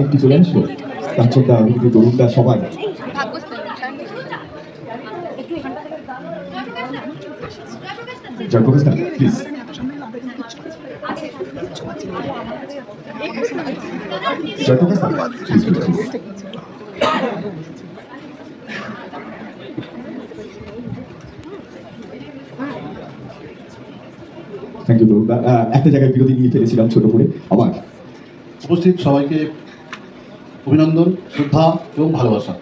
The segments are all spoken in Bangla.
একটু চলে আসবো কাঞ্চনদা, কিন্তু তরুণদা সবাই Jayprakash da please. Jayprakash da please please. Thank you তরুণদা। একটা জায়গায় বিরতি নিয়ে ফেলেছিলাম ছোট করে। আবার উপস্থিত সবাইকে অভিনন্দন, শ্রদ্ধা এবং ভালোবাসা।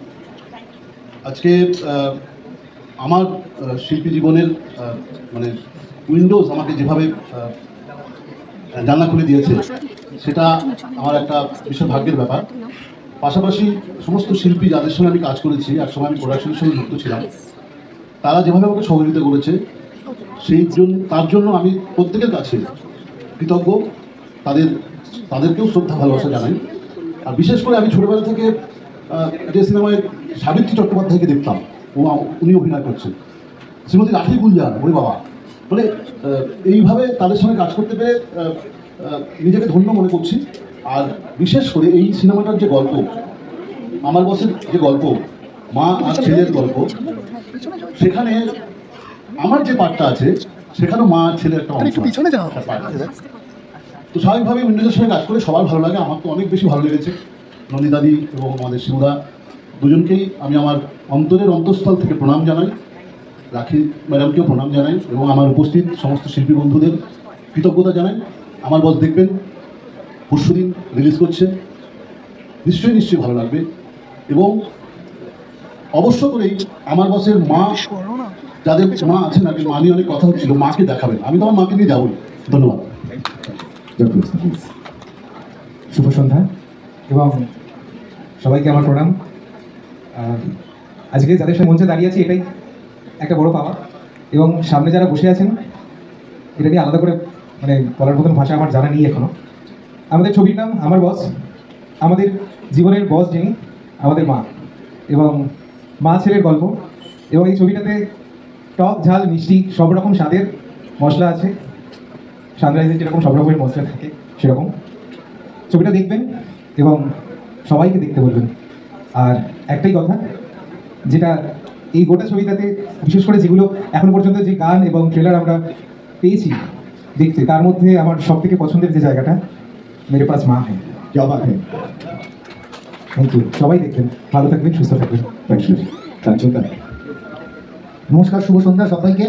আজকে আমার শিল্পী জীবনের মানে উইন্ডোজ আমাকে যেভাবে জানলা খুলে দিয়েছে, সেটা আমার একটা বিশাল ভাগ্যের ব্যাপার। পাশাপাশি সমস্ত শিল্পী যাদের সঙ্গে আমি কাজ করেছি, এক সময় আমি প্রোডাকশনের সঙ্গে যুক্ত ছিলাম, তারা যেভাবে আমাকে সহযোগিতা করেছে, তার জন্য আমি প্রত্যেকের কাছে কৃতজ্ঞ। তাদেরকেও শ্রদ্ধা ভালোবাসা জানাই। আর বিশেষ করে আমি ছোটোবেলা থেকে যে সিনেমায় সাবিত্রী চট্টোপাধ্যায়কে দেখতাম, উনি অভিনয় করছেন, শ্রীমতী রাখি গুলজার, ওরে বাবা, মানে এইভাবে তাদের সঙ্গে কাজ করতে পেরে নিজেকে ধন্য মনে করছি। আর বিশেষ করে এই সিনেমাটার যে গল্প, আমার বসের যে গল্প, মা আর ছেলের গল্প, সেখানে আমার যে পার্টটা আছে, সেখানেও মা আর ছেলের একটা অংশ আছে। তো স্বাভাবিকভাবে উইন্ডোজের সঙ্গে কাজ করে সবার ভালো লাগে, আমার তো অনেক বেশি ভালো লেগেছে। নন্দিদাদি এবং আমাদের শিবদা দুজনকেই আমি আমার অন্তরের অন্তঃস্থল থেকে প্রণাম জানাই, রাখি ম্যাডামকেও প্রণাম জানাই এবং আমার উপস্থিত সমস্ত শিল্পী বন্ধুদের কৃতজ্ঞতা জানাই। আমার বস দেখবেন পরশুদিন রিলিজ করছে, নিশ্চয়ই ভালো লাগবে। এবং অবশ্য করেই আমার বসের মা, যাদের মা আছেন আর কি, মা নিয়ে অনেক কথা হচ্ছিল, মাকে দেখাবেন। আমি তো আমার মাকে নিয়ে যাবোই। ধন্যবাদ। শুভ সন্ধ্যা এবং সবাইকে আমার প্রণাম। আজকে যাদের সাথে মঞ্চে দাঁড়িয়ে আছি, এটাই একটা বড় পাওয়া। এবং সামনে যারা বসে আছেন, এটা নিয়ে আলাদা করে মানে বলার মতন ভাষা আমার জানা নেই এখনো। আমাদের ছবির নাম আমার বস। আমাদের জীবনের বস যিনি, আমাদের মা, এবং মা ছেলের গল্প। এবং এই ছবিটাতে টক ঝাল মিষ্টি সব রকম স্বাদের মশলা আছে। সানরাইজে যেরকম সব রকমের মশলা থাকে, সেরকম ছবিটা দেখবেন এবং সবাইকে দেখতে বলবেন। আর একটাই কথা, যেটা এই গোটা ছবিটাতে বিশেষ করে যেগুলো এখন পর্যন্ত যে গান এবং ট্রেলার আমরা পেয়েছি দেখতে, তার মধ্যে আমার সব থেকে পছন্দের যে জায়গাটা, মেরে পাস মা হ্যাঁ। Thank you. সবাই দেখবেন, ভালো থাকবেন, সুস্থ থাকবেন। নমস্কার, শুভ সন্ধ্যা সবাইকে।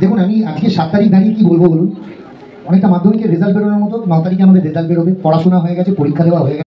দেখুন, আমি আজকে 7 তারিখ দাঁড়িয়ে কি বলবো বলুন। অনেকটা মাধ্যমিকের রেজাল্ট বেরোনোর মতো। 9 তারিখে আমাদের রেজাল্ট বেরোবে। পড়াশোনা হয়ে গেছে, পরীক্ষা দেওয়া হয়ে গেছে।